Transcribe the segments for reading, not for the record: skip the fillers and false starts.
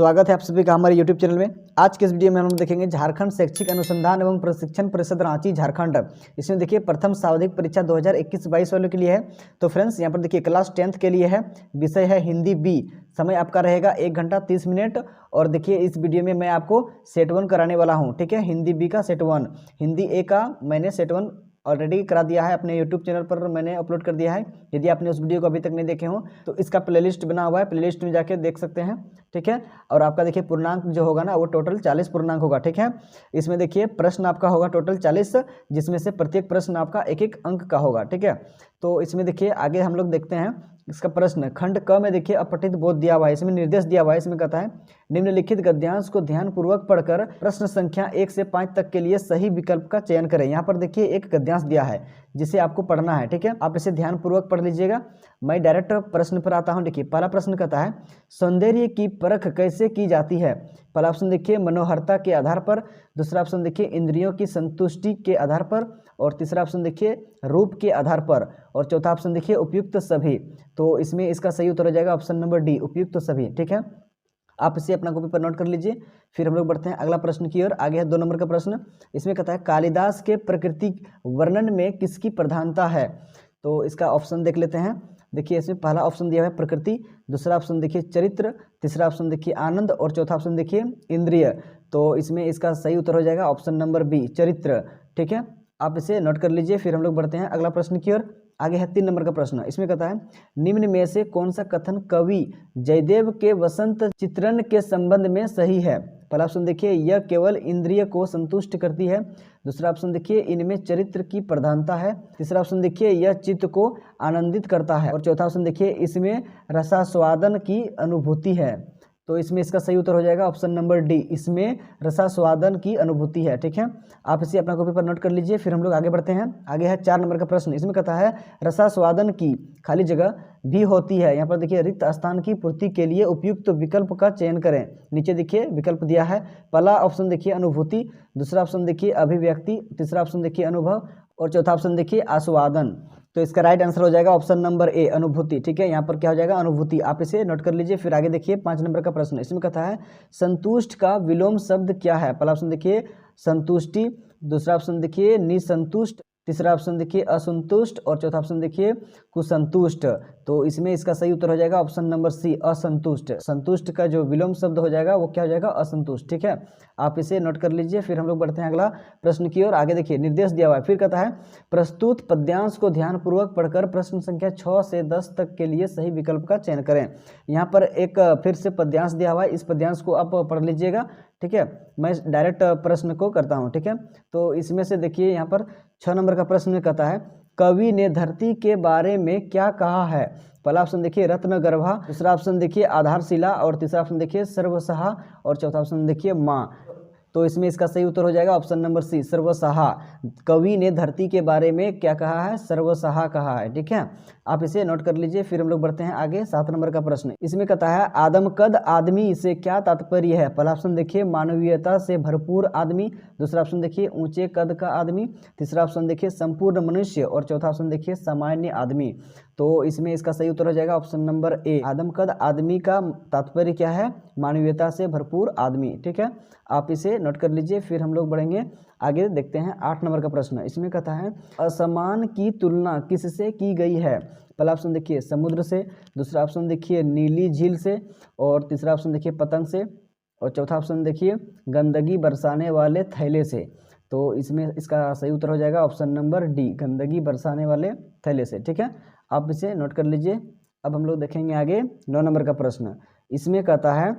स्वागत है आप सभी का हमारे YouTube चैनल में। आज के इस वीडियो में हम देखेंगे झारखंड शैक्षिक अनुसंधान एवं प्रशिक्षण परिषद रांची झारखंड। इसमें देखिए प्रथम सावधिक परीक्षा 2021-22 वालों के लिए है। तो फ्रेंड्स यहाँ पर देखिए क्लास 10th के लिए है, विषय है हिंदी बी। समय आपका रहेगा 1 घंटा 30 मिनट। और देखिए इस वीडियो में मैं आपको सेट 1 कराने वाला हूँ, ठीक है। हिंदी बी का सेट 1, हिंदी ए का मैंने सेट 1 ऑलरेडी करा दिया है, अपने YouTube चैनल पर मैंने अपलोड कर दिया है। यदि आपने उस वीडियो को अभी तक नहीं देखे हो तो इसका प्लेलिस्ट बना हुआ है, प्लेलिस्ट में जाके देख सकते हैं, ठीक है। और आपका देखिए पूर्णांक जो होगा ना वो टोटल 40 पूर्णांक होगा, ठीक है। इसमें देखिए प्रश्न आपका होगा टोटल 40, जिसमें से प्रत्येक प्रश्न आपका 1-1 अंक का होगा, ठीक है। तो इसमें देखिए आगे हम लोग देखते हैं इसका प्रश्न। खंड क में देखिए अपठित बोध दिया हुआ है, इसमें निर्देश दिया हुआ है। इसमें कहता है निम्नलिखित गद्यांश को ध्यानपूर्वक पढ़कर प्रश्न संख्या 1 से 5 तक के लिए सही विकल्प का चयन करें। यहाँ पर देखिए एक गद्यांश दिया है जिसे आपको पढ़ना है, ठीक है। आप इसे ध्यानपूर्वक पढ़ लीजिएगा। मैं डायरेक्ट प्रश्न पर आता हूँ। देखिए पहला प्रश्न कहता है सौंदर्य की परख कैसे की जाती है। पहला ऑप्शन देखिए मनोहरता के आधार पर, दूसरा ऑप्शन देखिए इंद्रियों की संतुष्टि के आधार पर, और तीसरा ऑप्शन देखिए रूप के आधार पर, और चौथा ऑप्शन देखिए उपयुक्त सभी। तो इसमें इसका सही उत्तर हो जाएगा ऑप्शन नंबर डी, उपयुक्त सभी, ठीक है। आप इसे अपना कॉपी पर नोट कर लीजिए। फिर हम लोग बढ़ते हैं अगला प्रश्न की ओर। आगे है 2 नंबर का प्रश्न। इसमें कहता है कालिदास के प्राकृतिक वर्णन में किसकी प्रधानता है। तो इसका ऑप्शन देख लेते हैं। देखिए इसमें पहला ऑप्शन दिया है प्रकृति, दूसरा ऑप्शन देखिए चरित्र, तीसरा ऑप्शन देखिए आनंद, और चौथा ऑप्शन देखिए इंद्रिय। तो इसमें इसका सही उत्तर हो जाएगा ऑप्शन नंबर बी, चरित्र, ठीक है। आप इसे नोट कर लीजिए। फिर हम लोग बढ़ते हैं अगला प्रश्न की ओर। आगे है 3 नंबर का प्रश्न। इसमें कहता है निम्न में से कौन सा कथन कवि जयदेव के वसंत चित्रण के संबंध में सही है। पहला ऑप्शन देखिए यह केवल इंद्रिय को संतुष्ट करती है, दूसरा ऑप्शन देखिए इनमें चरित्र की प्रधानता है, तीसरा ऑप्शन देखिए यह चित्त को आनंदित करता है, और चौथा ऑप्शन देखिए इसमें रसास्वादन की अनुभूति है। तो इसमें इसका सही उत्तर हो जाएगा ऑप्शन नंबर डी, इसमें रसास्वादन की अनुभूति है, ठीक है। आप इसे अपना कॉपी पर नोट कर लीजिए। फिर हम लोग आगे बढ़ते हैं। आगे है 4 नंबर का प्रश्न। इसमें कहता है रसास्वादन की खाली जगह भी होती है। यहाँ पर देखिए रिक्त स्थान की पूर्ति के लिए उपयुक्त विकल्प का चयन करें। नीचे देखिए विकल्प दिया है। पहला ऑप्शन देखिए अनुभूति, दूसरा ऑप्शन देखिए अभिव्यक्ति, तीसरा ऑप्शन देखिए अनुभव, और चौथा ऑप्शन देखिए आस्वादन। तो इसका राइट आंसर हो जाएगा ऑप्शन नंबर ए, अनुभूति, ठीक है। यहाँ पर क्या हो जाएगा अनुभूति। आप इसे नोट कर लीजिए। फिर आगे देखिए 5 नंबर का प्रश्न। इसमें कहता है संतुष्ट का विलोम शब्द क्या है। पहला ऑप्शन देखिए संतुष्टि, दूसरा ऑप्शन देखिए निसंतुष्ट, तीसरा ऑप्शन देखिए असंतुष्ट, और चौथा ऑप्शन देखिए कुसंतुष्ट। तो इसमें इसका सही उत्तर हो जाएगा ऑप्शन नंबर सी, असंतुष्ट। संतुष्ट का जो विलोम शब्द हो जाएगा वो क्या हो जाएगा असंतुष्ट, ठीक है। आप इसे नोट कर लीजिए। फिर हम लोग बढ़ते हैं अगला प्रश्न की ओर। आगे देखिए निर्देश दिया हुआ है। फिर कहता है प्रस्तुत पद्यांश को ध्यानपूर्वक पढ़कर प्रश्न संख्या 6 से 10 तक के लिए सही विकल्प का चयन करें। यहाँ पर एक फिर से पद्यांश दिया हुआ है, इस पद्यांश को आप पढ़ लीजिएगा, ठीक है। मैं डायरेक्ट प्रश्न को करता हूँ, ठीक है। तो इसमें से देखिए यहाँ पर 6 नंबर का प्रश्न कहता है कवि ने धरती के बारे में क्या कहा है। पहला ऑप्शन देखिए रत्नगर्भा, दूसरा ऑप्शन देखिए आधारशिला, और तीसरा ऑप्शन देखिए सर्वसहा, और चौथा ऑप्शन देखिए माँ। तो इसमें इसका सही उत्तर हो जाएगा ऑप्शन नंबर सी, सर्वसहा। कवि ने धरती के बारे में क्या कहा है, सर्वसहा कहा है, ठीक है। आप इसे नोट कर लीजिए। फिर हम लोग बढ़ते हैं आगे 7 नंबर का प्रश्न। इसमें कहता है आदमकद आदमी से क्या तात्पर्य है। पहला ऑप्शन देखिए मानवीयता से भरपूर आदमी, दूसरा ऑप्शन देखिए ऊंचे कद का आदमी, तीसरा ऑप्शन देखिए संपूर्ण मनुष्य, और चौथा ऑप्शन देखिए सामान्य आदमी। तो इसमें इसका सही उत्तर हो जाएगा ऑप्शन नंबर ए, आदमकद आदमी का तात्पर्य क्या है, मानवीयता से भरपूर आदमी, ठीक है। आप इसे नोट कर लीजिए। फिर हम लोग बढ़ेंगे आगे, देखते हैं 8 नंबर का प्रश्न। इसमें कहता है असमान की तुलना किससे की गई है। पहला ऑप्शन देखिए समुद्र से, दूसरा ऑप्शन देखिए नीली झील से, और तीसरा ऑप्शन देखिए पतंग से, और चौथा ऑप्शन देखिए गंदगी बरसाने वाले थैले से। तो इसमें इसका सही उत्तर हो जाएगा ऑप्शन नंबर डी, गंदगी बरसाने वाले थैले से, ठीक है। आप इसे नोट कर लीजिए। अब हम लोग देखेंगे आगे 9 नंबर का प्रश्न। इसमें कहता है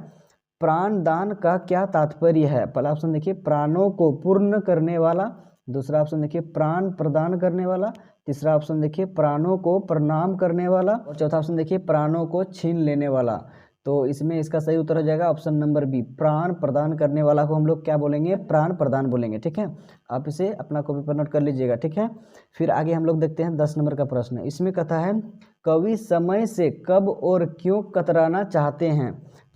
प्राण दान का क्या तात्पर्य है। पहला ऑप्शन देखिए प्राणों को पूर्ण करने वाला, दूसरा ऑप्शन देखिए प्राण प्रदान करने वाला, तीसरा ऑप्शन देखिए प्राणों को प्रणाम करने वाला, और चौथा ऑप्शन देखिए प्राणों को छीन लेने वाला। तो इसमें इसका सही उत्तर हो जाएगा ऑप्शन नंबर बी, प्राण प्रदान करने वाला को हम लोग क्या बोलेंगे, प्राण प्रदान बोलेंगे, ठीक है। आप इसे अपना कॉपी पर नोट कर लीजिएगा, ठीक है। फिर आगे हम लोग देखते हैं 10 नंबर का प्रश्न। इसमें कहता है कवि समय से कब और क्यों कतराना चाहते हैं।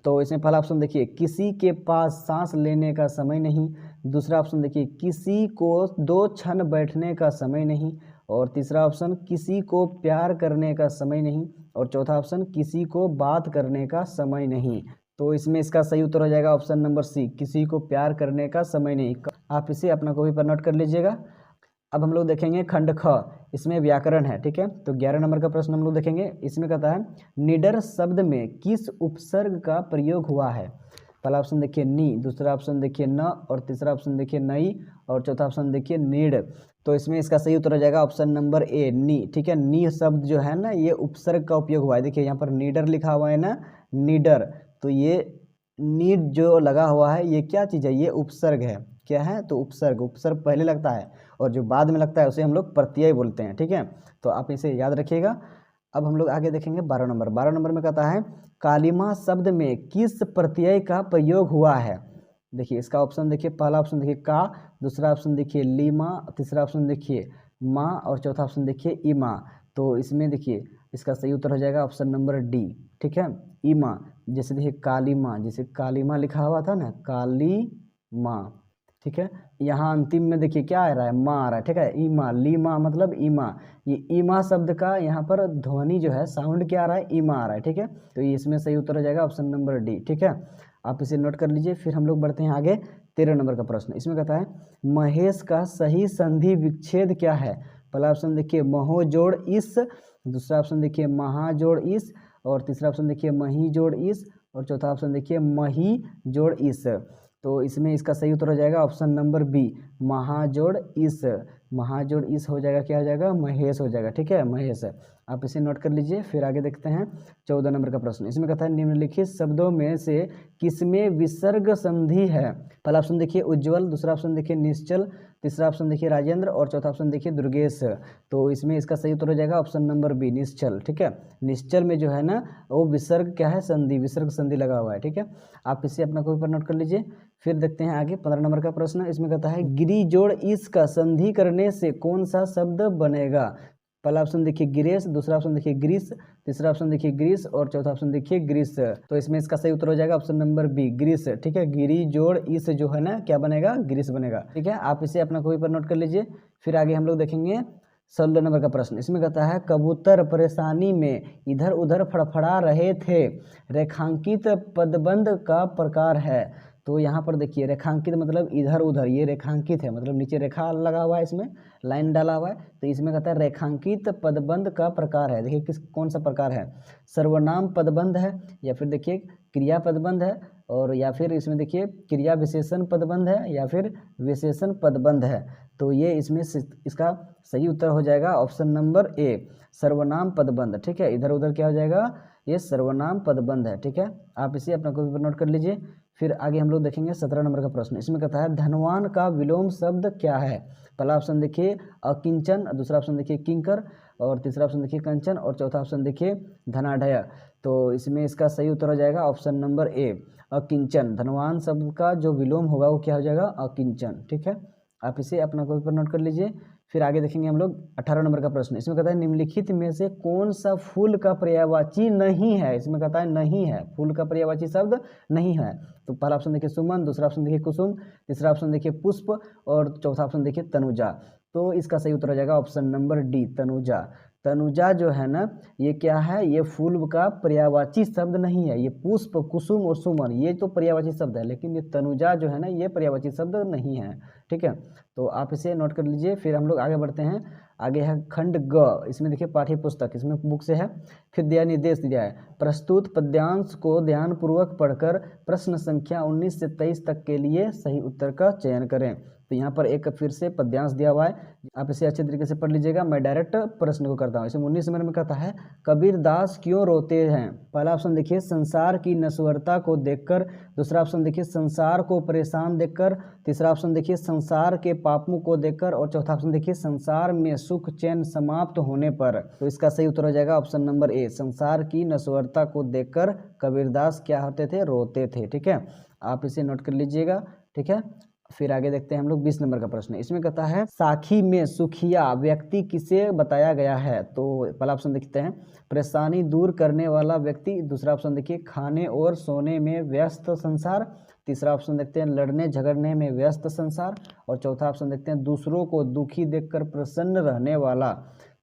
तो इसमें पहला ऑप्शन देखिए किसी के पास सांस लेने का समय नहीं, दूसरा ऑप्शन देखिए किसी को 2 क्षण बैठने का समय नहीं, और तीसरा ऑप्शन किसी को प्यार करने का समय नहीं, और चौथा ऑप्शन किसी को बात करने का समय नहीं। तो इसमें इसका सही उत्तर हो जाएगा ऑप्शन नंबर सी, किसी को प्यार करने का समय नहीं। आप इसे अपना कॉपी पर नोट कर लीजिएगा। अब हम लोग देखेंगे खंड ख, इसमें व्याकरण है, ठीक है। तो 11 नंबर का प्रश्न हम लोग देखेंगे। इसमें कहता है निडर शब्द में किस उपसर्ग का प्रयोग हुआ है। पहला ऑप्शन देखिए नी, दूसरा ऑप्शन देखिए न, और तीसरा ऑप्शन देखिए नई, और चौथा ऑप्शन देखिए नीड। तो इसमें इसका सही उत्तर हो जाएगा ऑप्शन नंबर ए, नी, ठीक है। नी शब्द जो है ना, ये उपसर्ग का उपयोग हुआ है। देखिए यहाँ पर नीडर लिखा हुआ है ना, नीडर, तो ये नीड जो लगा हुआ है ये क्या चीज़ है, ये उपसर्ग है। क्या है, तो उपसर्ग। उपसर्ग पहले लगता है और जो बाद में लगता है उसे हम लोग प्रत्यय बोलते हैं, ठीक है। तो आप इसे याद रखिएगा। अब हम लोग आगे देखेंगे 12 नंबर। 12 नंबर में कहता है कालिमा शब्द में किस प्रत्यय का प्रयोग हुआ है। देखिए इसका ऑप्शन देखिए, पहला ऑप्शन देखिए का, दूसरा ऑप्शन देखिए लीमा, तीसरा ऑप्शन देखिए माँ, और चौथा ऑप्शन देखिए ईमा। तो इसमें देखिए इसका सही उत्तर हो जाएगा ऑप्शन नंबर डी, ठीक है, ईमा। जैसे देखिए काली माँ, जैसे काली माँ लिखा हुआ था ना, काली माँ, ठीक है। यहाँ अंतिम में देखिए क्या आ रहा है, माँ आ रहा है, ठीक है। ईमा, लीमा मतलब ईमा। ये ईमा शब्द का यहाँ पर ध्वनि जो है, साउंड क्या आ रहा है, ईमा आ रहा है, ठीक है। तो ये इसमें सही उत्तर हो जाएगा ऑप्शन नंबर डी, ठीक है। आप इसे नोट कर लीजिए। फिर हम लोग बढ़ते हैं आगे 13 नंबर का प्रश्न। इसमें कहता है महेश का सही संधि विच्छेद क्या है। पहला ऑप्शन देखिए महो जोड़ इस, दूसरा ऑप्शन देखिए महा जोड़ इस, और तीसरा ऑप्शन देखिए मही जोड़ इस, और चौथा ऑप्शन देखिए मही जोड़ इस। तो इसमें इसका सही उत्तर हो जाएगा ऑप्शन नंबर बी, महाजोड़ इस। महाजोड़ इस हो जाएगा, क्या हो जाएगा, महेश हो जाएगा, ठीक है, महेश। आप इसे नोट कर लीजिए। फिर आगे देखते हैं 14 नंबर का प्रश्न। इसमें कहता है निम्नलिखित शब्दों में से किसमें विसर्ग संधि है। पहला ऑप्शन देखिए उज्ज्वल, दूसरा ऑप्शन देखिए निश्चल, तीसरा ऑप्शन देखिए राजेंद्र, और चौथा ऑप्शन देखिए दुर्गेश। तो इसमें इसका सही उत्तर हो जाएगा ऑप्शन नंबर बी, निश्चल, ठीक है। निश्चल में जो है ना, वो विसर्ग क्या है, संधि, विसर्ग संधि लगा हुआ है, ठीक है। आप इसे अपना कॉपी पर नोट कर लीजिए। फिर देखते हैं आगे 15 नंबर का प्रश्न। इसमें कहता है गिरी जोड़ इस का संधि करने से कौन सा शब्द बनेगा। पहला ऑप्शन देखिए गिरेश, दूसरा ऑप्शन देखिए ग्रीस, तीसरा ऑप्शन देखिए ग्रीस, और चौथा ऑप्शन देखिए ग्रीस। तो इसमें इसका सही उत्तर हो जाएगा ऑप्शन नंबर बी, ग्रीस, ठीक है। गिरी जोड़ इस जो है ना, क्या बनेगा, ग्रीस बनेगा, ठीक है। आप इसे अपना कॉपी पर नोट कर लीजिए। फिर आगे हम लोग देखेंगे 16 नंबर का प्रश्न। इसमें कहता है कबूतर परेशानी में इधर उधर फड़फड़ा रहे थे, रेखांकित पदबंध का प्रकार है। तो यहाँ पर देखिए रेखांकित मतलब इधर उधर, ये रेखांकित है मतलब नीचे रेखा लगा हुआ है, इसमें लाइन डाला हुआ है। तो इसमें कहता है रेखांकित पदबंध का प्रकार है। देखिए कौन सा प्रकार है, सर्वनाम पदबंध है, या फिर देखिए क्रिया पदबंध है, और या फिर इसमें देखिए क्रिया विशेषण पदबंध है, या फिर विशेषण पदबंध है। तो ये इसमें इसका सही उत्तर हो जाएगा ऑप्शन नंबर ए, सर्वनाम पदबंध, ठीक है। इधर उधर क्या हो जाएगा, ये सर्वनाम पदबंध है, ठीक है। आप इसे अपना कॉपी पर नोट कर लीजिए। फिर आगे हम लोग देखेंगे 17 नंबर का प्रश्न। इसमें कहता है धनवान का विलोम शब्द क्या है। पहला ऑप्शन देखिए अकिंचन, दूसरा ऑप्शन देखिए किंकर, और तीसरा ऑप्शन देखिए कंचन, और चौथा ऑप्शन देखिए धनाढ़य। तो इसमें इसका सही उत्तर हो जाएगा ऑप्शन नंबर ए, अकिंचन। धनवान शब्द का जो विलोम होगा वो क्या हो जाएगा, अकिंचन, ठीक है। आप इसे अपना कॉपी पर नोट कर लीजिए। फिर आगे देखेंगे हम लोग 18 नंबर का प्रश्न। इसमें कहता है निम्नलिखित में से कौन सा फूल का पर्यायवाची नहीं है। इसमें कहता है नहीं है, फूल का पर्यायवाची शब्द नहीं है। तो पहला ऑप्शन देखिए सुमन, दूसरा ऑप्शन देखिए कुसुम, तीसरा ऑप्शन देखिए पुष्प, और चौथा ऑप्शन देखिए तनुजा। तो इसका सही उत्तर हो जाएगा option number D, Tanuja. Tanuja जो है ना, ये क्या है, ये फूल का पर्यायवाची शब्द नहीं है। ये पुष्प, कुसुम और सुमन ये तो पर्यायवाची शब्द है, लेकिन ये तनुजा जो है ना, ये पर्यायवाची शब्द नहीं है, ठीक है। तो आप इसे नोट कर लीजिए। फिर हम लोग आगे बढ़ते हैं। आगे है खंड ग, इसमें देखिए पाठ्य पुस्तक, इसमें बुक से है। फिर दिया निर्देश दिया है प्रस्तुत पद्यांश को ध्यानपूर्वक पढ़कर प्रश्न संख्या 19 से 23 तक के लिए सही उत्तर का चयन करें। तो यहाँ पर एक फिर से पद्यांश दिया हुआ है, आप इसे अच्छे तरीके से पढ़ लीजिएगा। मैं डायरेक्ट प्रश्न को करता हूँ। इसमें 19 नंबर में कहता है कबीर दास क्यों रोते हैं। पहला ऑप्शन देखिए संसार की नश्वरता को देखकर, दूसरा ऑप्शन देखिए संसार को परेशान देखकर, तीसरा ऑप्शन देखिए संसार के पापों को देखकर, और चौथा ऑप्शन देखिए संसार में सुख चैन समाप्त होने पर। तो इसका सही उत्तर हो जाएगा ऑप्शन नंबर ए, संसार की नश्वरता को देखकर कबीरदास क्या होते थे, रोते थे, ठीक है। आप इसे नोट कर लीजिएगा, ठीक है। फिर आगे देखते हैं हम लोग 20 नंबर का प्रश्न। इसमें कहता है साखी में सुखिया व्यक्ति किसे बताया गया है। तो पहला ऑप्शन देखते हैं परेशानी दूर करने वाला व्यक्ति, दूसरा ऑप्शन देखिए खाने और सोने में व्यस्त संसार, तीसरा ऑप्शन देखते हैं लड़ने झगड़ने में व्यस्त संसार, और चौथा ऑप्शन देखते हैं दूसरों को दुखी देखकर प्रसन्न रहने वाला।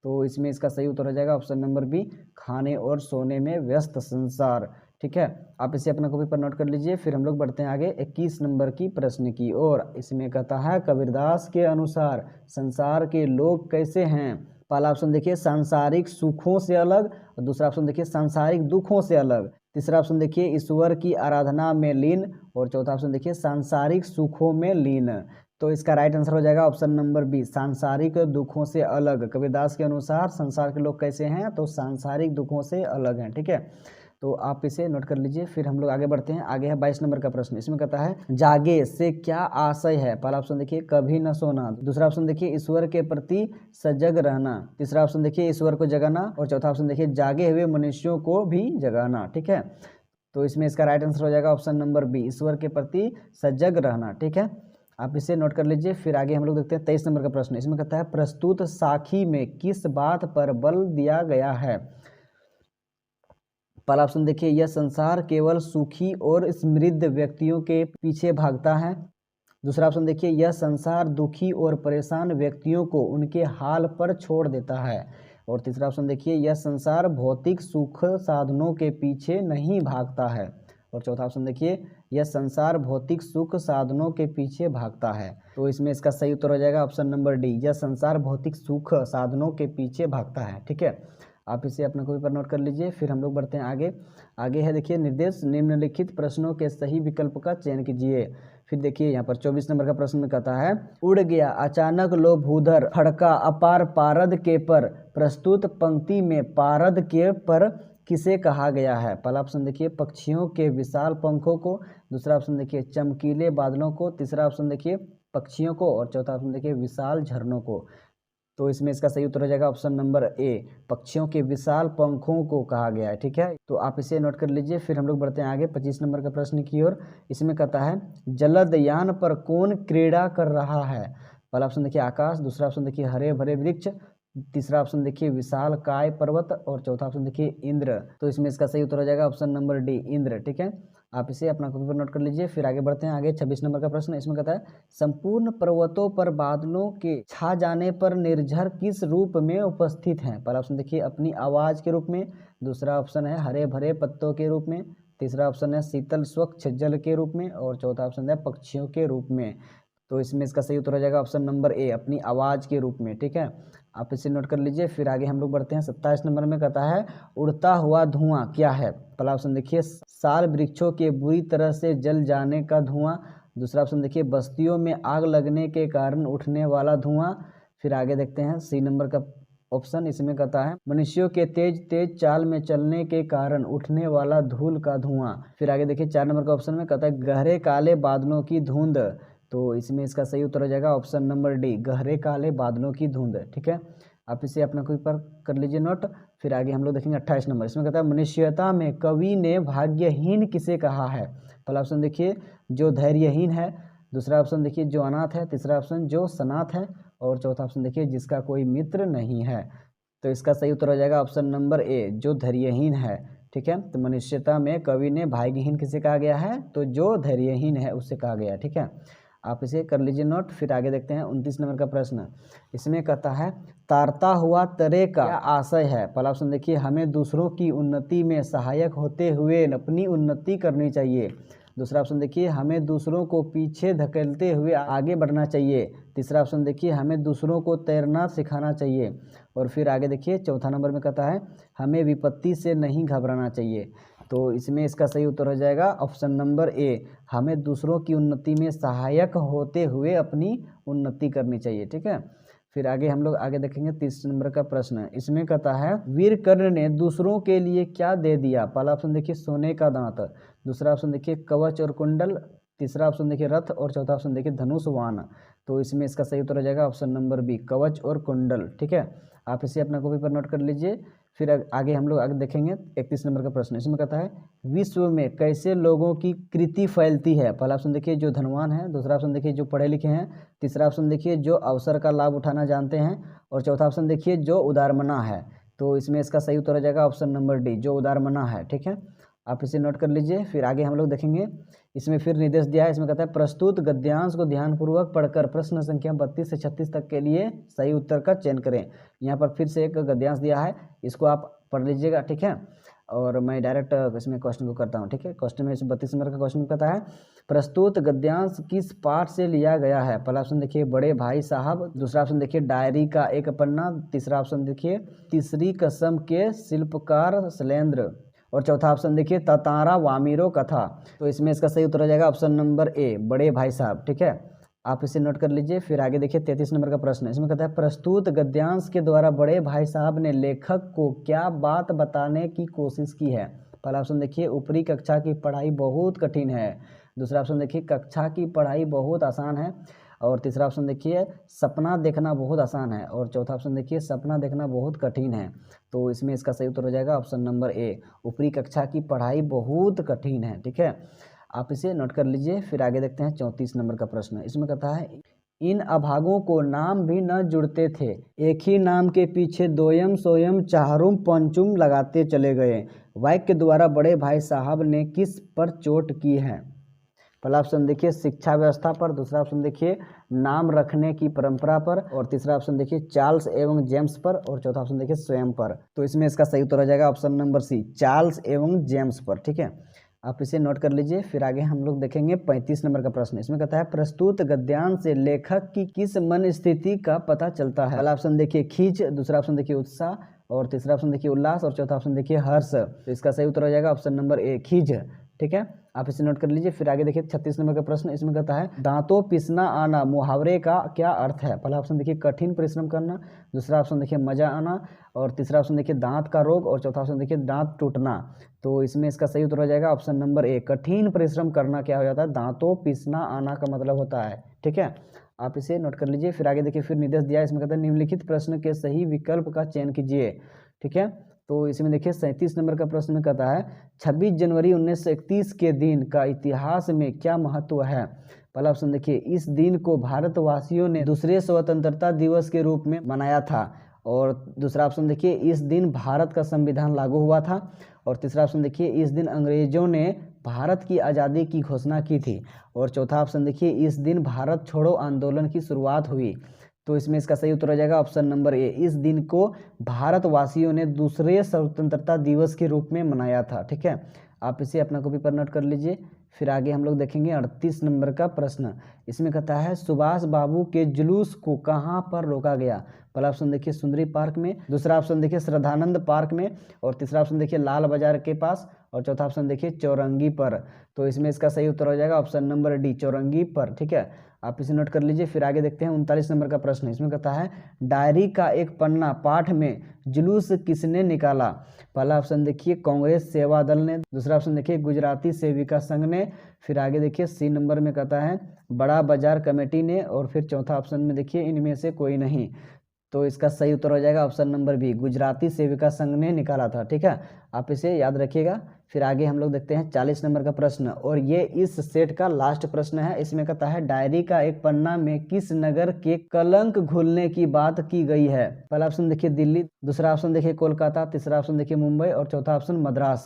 तो इसमें इसका सही उत्तर हो जाएगा ऑप्शन नंबर बी, खाने और सोने में व्यस्त संसार, ठीक है, आप इसे अपना कॉपी पर नोट कर लीजिए। फिर हम लोग बढ़ते हैं आगे 21 नंबर की प्रश्न की ओर। इसमें कहता है कबीरदास के अनुसार संसार के लोग कैसे हैं। पहला ऑप्शन देखिए सांसारिक सुखों से अलग, और दूसरा ऑप्शन देखिए सांसारिक दुखों से अलग, तीसरा ऑप्शन देखिए ईश्वर की आराधना में लीन, और चौथा ऑप्शन देखिए सांसारिक सुखों में लीन। तो इसका राइट आंसर हो जाएगा ऑप्शन नंबर बी, सांसारिक दुखों से अलग। कबीरदास के अनुसार संसार के लोग कैसे हैं, तो सांसारिक दुखों से अलग हैं। ठीक है, तो आप इसे नोट कर लीजिए। फिर हम लोग आगे बढ़ते हैं। आगे है 22 नंबर का प्रश्न। इसमें कहता है जागे से क्या आशय है। पहला ऑप्शन देखिए कभी न सोना, दूसरा ऑप्शन देखिए ईश्वर के प्रति सजग रहना, तीसरा ऑप्शन देखिए ईश्वर को जगाना, और चौथा ऑप्शन देखिए जागे हुए मनुष्यों को भी जगाना। ठीक है, तो इसमें इसका राइट आंसर हो जाएगा ऑप्शन नंबर बी, ईश्वर के प्रति सजग रहना। ठीक है, आप इसे नोट कर लीजिए। फिर आगे हम लोग देखते हैं 23 नंबर का प्रश्न। इसमें कहता है प्रस्तुत साखी में किस बात पर बल दिया गया है। पहला ऑप्शन देखिए यह संसार केवल सुखी और समृद्ध व्यक्तियों के पीछे भागता है, दूसरा ऑप्शन देखिए यह संसार दुखी और परेशान व्यक्तियों को उनके हाल पर छोड़ देता है, और तीसरा ऑप्शन देखिए यह संसार भौतिक सुख साधनों के पीछे नहीं भागता है, और चौथा ऑप्शन देखिए यह संसार भौतिक सुख साधनों के पीछे भागता है। तो इसमें इसका सही उत्तर हो जाएगा ऑप्शन नंबर डी, यह संसार भौतिक सुख साधनों के पीछे भागता है। ठीक है, आप इसे अपने कॉपी पर नोट कर लीजिए। फिर हम लोग बढ़ते हैं आगे। आगे है देखिए निर्देश निम्नलिखित प्रश्नों के सही विकल्प का चयन कीजिए। फिर देखिए यहाँ पर 24 नंबर का प्रश्न कहता है उड़ गया अचानक लो भूधर खड़का अपार पारद के पर, प्रस्तुत पंक्ति में पारद के पर किसे कहा गया है। पहला ऑप्शन देखिए पक्षियों के विशाल पंखों को, दूसरा ऑप्शन देखिए चमकीले बादलों को, तीसरा ऑप्शन देखिए पक्षियों को, और चौथा ऑप्शन देखिए विशाल झरनों को। तो इसमें इसका सही उत्तर हो जाएगा ऑप्शन नंबर ए, पक्षियों के विशाल पंखों को कहा गया है। ठीक है, तो आप इसे नोट कर लीजिए। फिर हम लोग बढ़ते हैं आगे 25 नंबर का प्रश्न की ओर। इसमें कहता है जलदयान पर कौन क्रीड़ा कर रहा है। पहला ऑप्शन देखिए आकाश, दूसरा ऑप्शन देखिए हरे भरे वृक्ष, तीसरा ऑप्शन देखिए विशाल काय पर्वत, और चौथा ऑप्शन देखिए इंद्र। तो इसमें इसका सही उत्तर हो जाएगा ऑप्शन नंबर डी, इंद्र। ठीक है, आप इसे अपना कॉपी पर नोट कर लीजिए। फिर आगे बढ़ते हैं। आगे 26 नंबर का प्रश्न। इसमें कहता है संपूर्ण पर्वतों पर बादलों के छा जाने पर निर्झर किस रूप में उपस्थित हैं। पहला ऑप्शन देखिए अपनी आवाज के रूप में, दूसरा ऑप्शन है हरे भरे पत्तों के रूप में, तीसरा ऑप्शन है शीतल स्वच्छ जल के रूप में, और चौथा ऑप्शन है पक्षियों के रूप में। तो इसमें इसका सही उत्तर हो जाएगा ऑप्शन नंबर ए, अपनी आवाज़ के रूप में। ठीक है, आप इसे नोट कर लीजिए। फिर आगे हम लोग बढ़ते हैं 27 नंबर में। कहता है उड़ता हुआ धुआं क्या है। पहला ऑप्शन देखिए साल वृक्षों के बुरी तरह से जल जाने का धुआं, दूसरा ऑप्शन देखिए बस्तियों में आग लगने के कारण उठने वाला धुआं। फिर आगे देखते हैं सी नंबर का ऑप्शन। इसमें कहता है मनुष्यों के तेज तेज चाल में चलने के कारण उठने वाला धूल का धुआं। फिर आगे देखिए 4 नंबर का ऑप्शन में कहता है गहरे काले बादलों की धुंध। तो इसमें इसका सही उत्तर हो जाएगा ऑप्शन नंबर डी, गहरे काले बादलों की धुंध। ठीक है, आप इसे अपना कोई पर कर लीजिए नोट। फिर आगे हम लोग देखेंगे 28 नंबर। इसमें कहता है मनुष्यता में कवि ने भाग्यहीन किसे कहा है। पहला ऑप्शन देखिए जो धैर्यहीन है, दूसरा ऑप्शन देखिए जो अनाथ है, तीसरा ऑप्शन जो सनाथ है, और चौथा ऑप्शन देखिए जिसका कोई मित्र नहीं है। तो इसका सही उत्तर हो जाएगा ऑप्शन नंबर ए, जो धैर्यहीन है। ठीक है, तो मनुष्यता में कवि ने भाग्यहीन किसे कहा गया है, तो जो धैर्यहीन है उससे कहा गया है। ठीक है, आप इसे कर लीजिए नोट। फिर आगे देखते हैं 29 नंबर का प्रश्न। इसमें कहता है तारता हुआ तरे का क्या आशय है। पहला ऑप्शन देखिए हमें दूसरों की उन्नति में सहायक होते हुए अपनी उन्नति करनी चाहिए, दूसरा ऑप्शन देखिए हमें दूसरों को पीछे धकेलते हुए आगे बढ़ना चाहिए, तीसरा ऑप्शन देखिए हमें दूसरों को तैरना सिखाना चाहिए, और फिर आगे देखिए चौथा नंबर में कहता है हमें विपत्ति से नहीं घबराना चाहिए। तो इसमें इसका सही उत्तर हो जाएगा ऑप्शन नंबर ए, हमें दूसरों की उन्नति में सहायक होते हुए अपनी उन्नति करनी चाहिए। ठीक है, फिर आगे हम लोग आगे देखेंगे 30 नंबर का प्रश्न। इसमें कहता है वीर कर्ण ने दूसरों के लिए क्या दे दिया। पहला ऑप्शन देखिए सोने का दांत, दूसरा ऑप्शन देखिए कवच और कुंडल, तीसरा ऑप्शन देखिए रथ, और चौथा ऑप्शन देखिए धनुष वाहन। तो इसमें इसका सही उत्तर हो जाएगा ऑप्शन नंबर बी, कवच और कुंडल। ठीक है, आप इसे अपना कॉपी पर नोट कर लीजिए। फिर आगे हम लोग आगे देखेंगे 31 नंबर का प्रश्न। इसमें कहता है विश्व में कैसे लोगों की कृति फैलती है। पहला ऑप्शन देखिए जो धनवान है, दूसरा ऑप्शन देखिए जो पढ़े लिखे हैं, तीसरा ऑप्शन देखिए जो अवसर का लाभ उठाना जानते हैं, और चौथा ऑप्शन देखिए जो उदारमना है। तो इसमें इसका सही उत्तर हो जाएगा ऑप्शन नंबर डी, जो उदारमना है। ठीक है, आप इसे नोट कर लीजिए। फिर आगे हम लोग देखेंगे इसमें फिर निर्देश दिया है। इसमें कहता है प्रस्तुत गद्यांश को ध्यानपूर्वक पढ़कर प्रश्न संख्या 32 से 36 तक के लिए सही उत्तर का चयन करें। यहाँ पर फिर से एक गद्यांश दिया है, इसको आप पढ़ लीजिएगा। ठीक है, और मैं डायरेक्ट इसमें क्वेश्चन को करता हूँ। ठीक है, क्वेश्चन में 32 नंबर का क्वेश्चन कहता है प्रस्तुत गद्यांश किस पाठ से लिया गया है। पहला ऑप्शन देखिए बड़े भाई साहब, दूसरा ऑप्शन देखिए डायरी का एक पन्ना, तीसरा ऑप्शन देखिए तीसरी कसम के शिल्पकार शैलेंद्र, और चौथा ऑप्शन देखिए ततारा वामिरो कथा। तो इसमें इसका सही उत्तर हो जाएगा ऑप्शन नंबर ए, बड़े भाई साहब। ठीक है, आप इसे नोट कर लीजिए। फिर आगे देखिए 33 नंबर का प्रश्न, इसमें कहता है प्रस्तुत गद्यांश के द्वारा बड़े भाई साहब ने लेखक को क्या बात बताने की कोशिश की है। पहला ऑप्शन देखिए ऊपरी कक्षा की पढ़ाई बहुत कठिन है, दूसरा ऑप्शन देखिए कक्षा की पढ़ाई बहुत आसान है, और तीसरा ऑप्शन देखिए सपना देखना बहुत आसान है, और चौथा ऑप्शन देखिए सपना देखना बहुत कठिन है। तो इसमें इसका सही उत्तर हो जाएगा ऑप्शन नंबर ए, ऊपरी कक्षा की पढ़ाई बहुत कठिन है। ठीक है, आप इसे नोट कर लीजिए। फिर आगे देखते हैं 34 नंबर का प्रश्न, इसमें कहता है इन अभागों को नाम भी न जुड़ते थे, एक ही नाम के पीछे दोयम सोयम चारुम पंचुम लगाते चले गए, वाक्य के द्वारा बड़े भाई साहब ने किस पर चोट की है। पहला ऑप्शन देखिए शिक्षा व्यवस्था पर, दूसरा ऑप्शन देखिए नाम रखने की परंपरा पर, और तीसरा ऑप्शन देखिए चार्ल्स एवं जेम्स पर, और चौथा ऑप्शन देखिए स्वयं पर। तो इसमें इसका सही उत्तर हो जाएगा ऑप्शन नंबर सी, चार्ल्स एवं जेम्स पर। ठीक है, आप इसे नोट कर लीजिए। फिर आगे हम लोग देखेंगे 35 नंबर का प्रश्न, इसमें कहता है प्रस्तुत गद्यांश से लेखक की किस मन स्थिति का पता चलता है। पहला ऑप्शन देखिए खींच, दूसरा ऑप्शन देखिए उत्साह, और तीसरा ऑप्शन देखिए उल्लास, और चौथा ऑप्शन देखिए हर्ष। तो इसका सही उत्तर हो जाएगा ऑप्शन नंबर ए, खींच। ठीक है, आप इसे नोट कर लीजिए। फिर आगे देखिए 36 नंबर का प्रश्न, इसमें कहता है दांतों पिसना आना मुहावरे का क्या अर्थ है। पहला ऑप्शन देखिए कठिन परिश्रम करना, दूसरा ऑप्शन देखिए मजा आना, और तीसरा ऑप्शन देखिए दांत का रोग, और चौथा ऑप्शन देखिए दांत टूटना। तो इसमें इसका सही उत्तर हो जाएगा ऑप्शन नंबर ए, कठिन परिश्रम करना क्या हो जाता है, दांतों पिसना आना का मतलब होता है। ठीक है, आप इसे नोट कर लीजिए। फिर आगे देखिए फिर निर्देश दिया, इसमें कहता है निम्नलिखित प्रश्न के सही विकल्प का चयन कीजिए। ठीक है, तो इसमें देखिए 37 नंबर का प्रश्न में कहता है 26 जनवरी 1931 के दिन का इतिहास में क्या महत्व है। पहला ऑप्शन देखिए इस दिन को भारतवासियों ने दूसरे स्वतंत्रता दिवस के रूप में मनाया था, और दूसरा ऑप्शन देखिए इस दिन भारत का संविधान लागू हुआ था, और तीसरा ऑप्शन देखिए इस दिन अंग्रेजों ने भारत की आज़ादी की घोषणा की थी, और चौथा ऑप्शन देखिए इस दिन भारत छोड़ो आंदोलन की शुरुआत हुई। तो इसमें इसका सही उत्तर हो जाएगा ऑप्शन नंबर ए, इस दिन को भारतवासियों ने दूसरे स्वतंत्रता दिवस के रूप में मनाया था। ठीक है, आप इसे अपना कॉपी पर नोट कर लीजिए। फिर आगे हम लोग देखेंगे 38 नंबर का प्रश्न, इसमें कहता है सुभाष बाबू के जुलूस को कहाँ पर रोका गया। पहला ऑप्शन देखिए सुंदरी पार्क में, दूसरा ऑप्शन देखिए श्रद्धानंद पार्क में, और तीसरा ऑप्शन देखिए लाल बाजार के पास, और चौथा ऑप्शन देखिए चौरंगी पर। तो इसमें इसका सही उत्तर हो जाएगा ऑप्शन नंबर डी, चौरंगी पर। ठीक है, आप इसे नोट कर लीजिए। फिर आगे देखते हैं 39 नंबर का प्रश्न, इसमें कहता है डायरी का एक पन्ना पाठ में जुलूस किसने निकाला। पहला ऑप्शन देखिए कांग्रेस सेवा दल ने, दूसरा ऑप्शन देखिए गुजराती सेविका संघ ने, फिर आगे देखिए सी नंबर में कहता है बड़ा बाजार कमेटी ने, और फिर चौथा ऑप्शन में देखिए इनमें से कोई नहीं। तो इसका सही उत्तर हो जाएगा ऑप्शन नंबर बी, गुजराती सेविका संघ ने निकाला था। ठीक है, आप इसे याद रखिएगा। फिर आगे हम लोग देखते हैं 40 नंबर का प्रश्न, और ये इस सेट का लास्ट प्रश्न है। इसमें कहता है डायरी का एक पन्ना में किस नगर के कलंक घुलने की बात की गई है। पहला ऑप्शन देखिए दिल्ली, दूसरा ऑप्शन देखिए कोलकाता, तीसरा ऑप्शन देखिए मुंबई, और चौथा ऑप्शन मद्रास।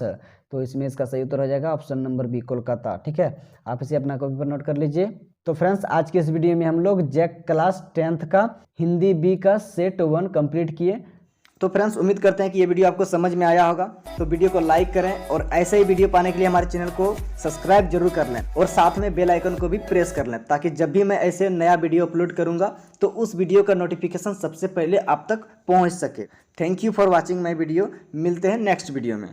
तो इसमें इसका सही उत्तर हो जाएगा ऑप्शन नंबर बी, कोलकाता। ठीक है, आप इसे अपना कॉपी पर नोट कर लीजिए। तो फ्रेंड्स आज के इस वीडियो में हम लोग जैक क्लास 10th का हिंदी बी का सेट 1 कंप्लीट किए। तो फ्रेंड्स उम्मीद करते हैं कि ये वीडियो आपको समझ में आया होगा। तो वीडियो को लाइक करें, और ऐसे ही वीडियो पाने के लिए हमारे चैनल को सब्सक्राइब जरूर कर लें, और साथ में बेल आइकन को भी प्रेस कर लें, ताकि जब भी मैं ऐसे नया वीडियो अपलोड करूंगा तो उस वीडियो का नोटिफिकेशन सबसे पहले आप तक पहुंच सके। Thank you for watching my video. मिलते हैं नेक्स्ट वीडियो में।